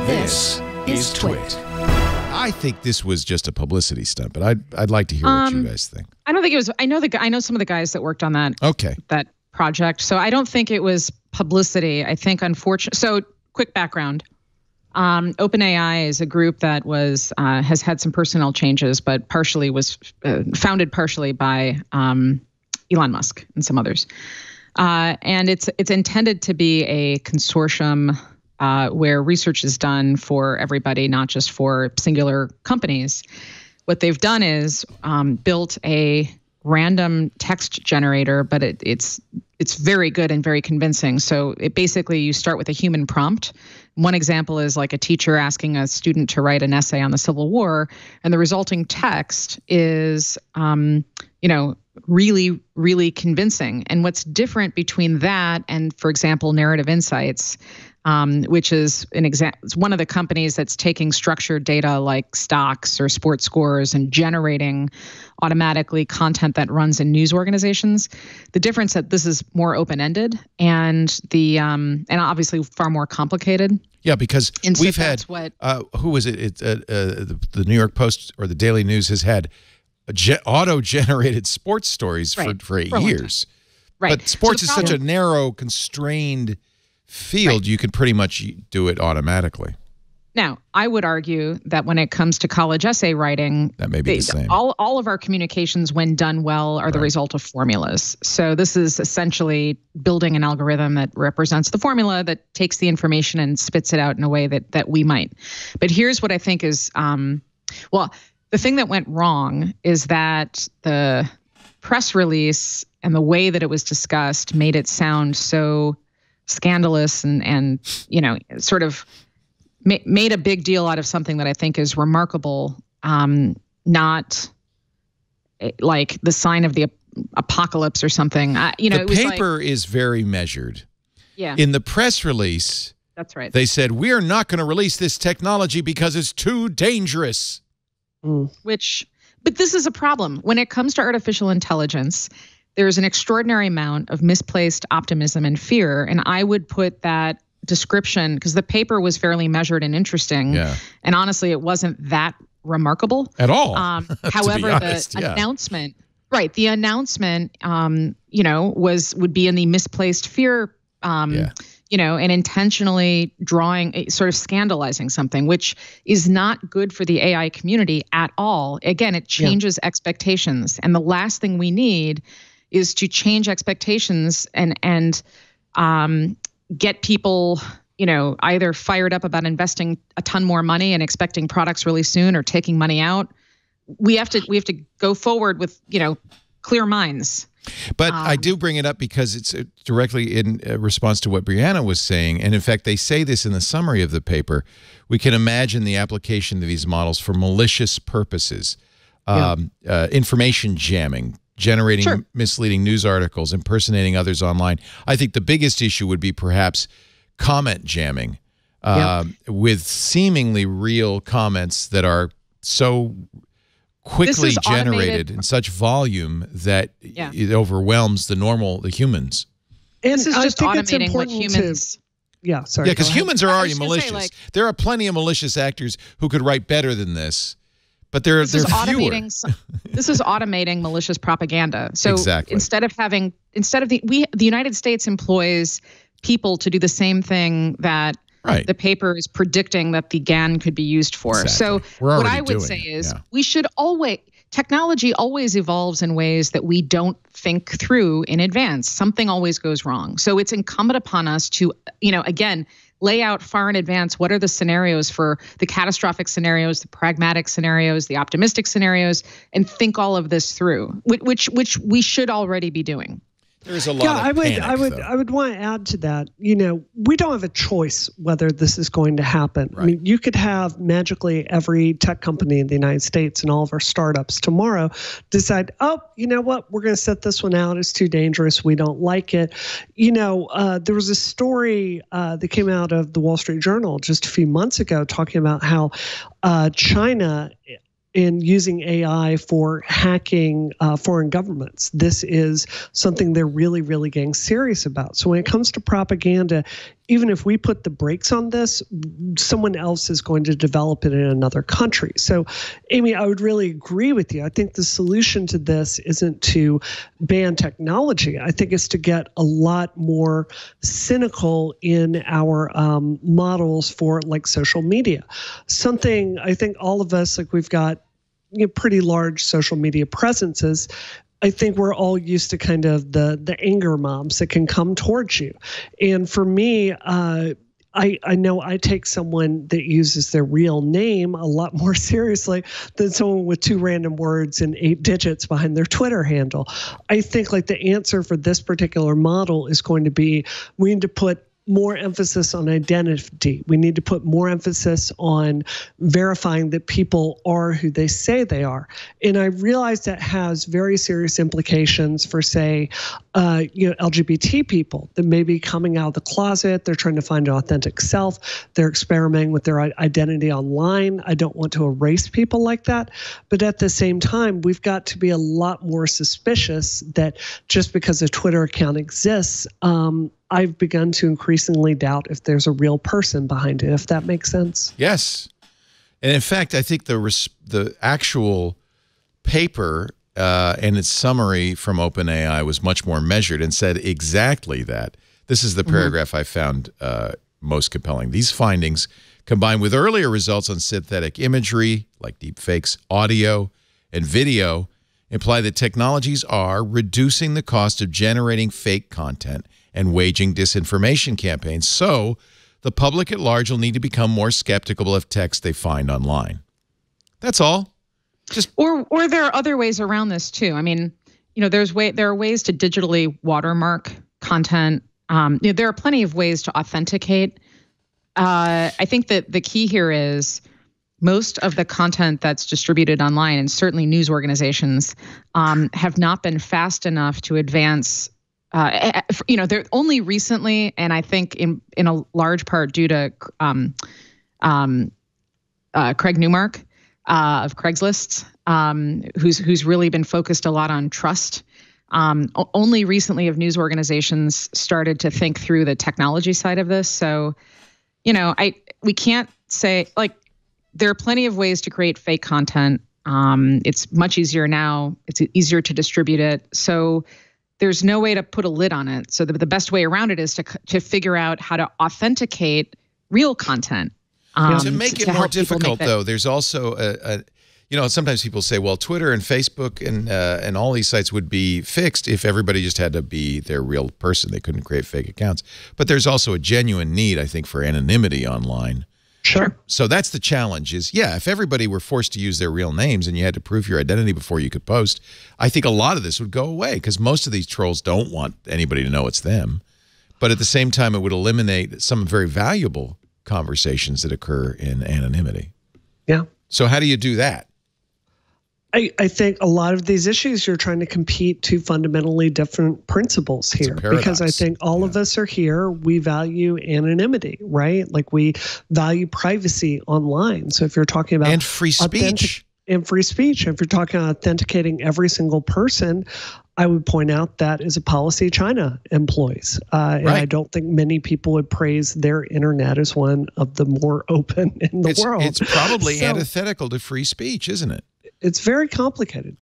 This is TWiT. I think this was just a publicity stunt, but I'd like to hear what you guys think. I don't think it was. I know some of the guys that worked on that. Okay. That project. So I don't think it was publicity. I think unfortunately. So quick background. OpenAI is a group that has had some personnel changes, but partially was founded partially by Elon Musk and some others. And it's intended to be a consortium where research is done for everybody, not just for singular companies. What they've done is built a random text generator, but it's very good and very convincing. So it basically, you start with a human prompt. One example is like a teacher asking a student to write an essay on the Civil War, and the resulting text is, really, really convincing. And what's different between that and, for example, Narrative Insights, which is it's one of the companies that's taking structured data like stocks or sports scores and generating automatically content that runs in news organizations. The difference that this is more open-ended and and obviously far more complicated. Yeah, because we've had who was it? The New York Post or the Daily News has had auto-generated sports stories for 8 years. Right. But sports is such a narrow, constrained field, you can pretty much do it automatically. Now, I would argue that when it comes to college essay writing, that may be the same. All of our communications, when done well, are the result of formulas. So this is essentially building an algorithm that represents the formula that takes the information and spits it out in a way that we might. But here's what I think is, the thing that went wrong is that the press release and the way that it was discussed made it sound so scandalous and sort of made a big deal out of something that I think is remarkable, not like the sign of the apocalypse or something. The paper is very measured. Yeah. In the press release, that's right. They said, we are not going to release this technology because it's too dangerous. But this is a problem. When it comes to artificial intelligence, there's an extraordinary amount of misplaced optimism and fear. And I would put that description, because the paper was fairly measured and interesting. Yeah. And honestly, it wasn't that remarkable. At all. However, the announcement, the announcement, would be in the misplaced fear, and intentionally sort of scandalizing something, which is not good for the AI community at all. Again, it changes expectations. And the last thing we need is to change expectations and get people, either fired up about investing a ton more money and expecting products really soon, or taking money out. We have to go forward with, clear minds. But I do bring it up because it's directly in response to what Brianna was saying. And in fact, they say this in the summary of the paper. We can imagine the application of these models for malicious purposes, information jamming, generating misleading news articles, impersonating others online. I think the biggest issue would be perhaps comment jamming with seemingly real comments that are so quickly generated in such volume that it overwhelms the humans. And this is just automating what humans... because humans are already malicious. There are plenty of malicious actors who could write better than this. But they're fewer. This is automating malicious propaganda. So instead of the United States employs people to do the same thing that the paper is predicting that the GAN could be used for. So what I would say is we should technology always evolves in ways that we don't think through in advance. Something always goes wrong. So it's incumbent upon us to, again, lay out far in advance what are the scenarios for the catastrophic scenarios, the pragmatic scenarios, the optimistic scenarios, and think all of this through, which we should already be doing. There's a lot of panic, I would want to add to that. We don't have a choice whether this is going to happen. I mean, you could have magically every tech company in the United States and all of our startups tomorrow decide, oh, you know what, we're going to set this one out. It's too dangerous. We don't like it. There was a story that came out of the Wall Street Journal just a few months ago talking about how China in using AI for hacking foreign governments. This is something they're really, really getting serious about. So when it comes to propaganda, even if we put the brakes on this, someone else is going to develop it in another country. So, Amy, I would really agree with you. I think the solution to this isn't to ban technology. I think it's to get a lot more cynical in our models for like social media. Something I think all of us, like we've got pretty large social media presences. I think we're all used to kind of the anger moms that can come towards you. And for me, I know I take someone that uses their real name a lot more seriously than someone with 2 random words and 8 digits behind their Twitter handle. I think like the answer for this particular model is going to be, we need to put more emphasis on identity. We need to put more emphasis on verifying that people are who they say they are. And I realize that has very serious implications for, say, LGBT people that may be coming out of the closet. They're trying to find an authentic self. They're experimenting with their identity online. I don't want to erase people like that. But at the same time, we've got to be a lot more suspicious that just because a Twitter account exists, I've begun to increasingly doubt if there's a real person behind it, if that makes sense. Yes. And in fact, I think the actual paper and its summary from OpenAI was much more measured and said exactly that. This is the paragraph I found most compelling. These findings, combined with earlier results on synthetic imagery, like deepfakes, audio, and video, imply that technologies are reducing the cost of generating fake content and waging disinformation campaigns. So the public at large will need to become more skeptical of text they find online. That's all. Or there are other ways around this too. I mean, there are ways to digitally watermark content. There are plenty of ways to authenticate. I think that the key here is most of the content that's distributed online, and certainly news organizations, have not been fast enough to advance. They're only recently, and I think in a large part due to Craig Newmark of Craigslist, who's really been focused a lot on trust. Only recently have news organizations started to think through the technology side of this. So, we can't say, like, there are plenty of ways to create fake content. It's much easier now. It's easier to distribute it. So there's no way to put a lid on it. So the best way around it is to figure out how to authenticate real content. To make it more difficult, though, there's also sometimes people say, well, Twitter and Facebook and all these sites would be fixed if everybody just had to be their real person. They couldn't create fake accounts. But there's also a genuine need, I think, for anonymity online. Sure. So that's the challenge is, if everybody were forced to use their real names and you had to prove your identity before you could post, I think a lot of this would go away because most of these trolls don't want anybody to know it's them. But at the same time, it would eliminate some very valuable conversations that occur in anonymity. Yeah. So how do you do that? I think a lot of these issues, you're trying to compete to fundamentally different principles here. Because I think all of us are here. We value anonymity, right? Like we value privacy online. So if you're talking about and free speech. And free speech. If you're talking about authenticating every single person, I would point out that is a policy China employs. And I don't think many people would praise their internet as one of the more open in the world. It's probably antithetical to free speech, isn't it? It's very complicated.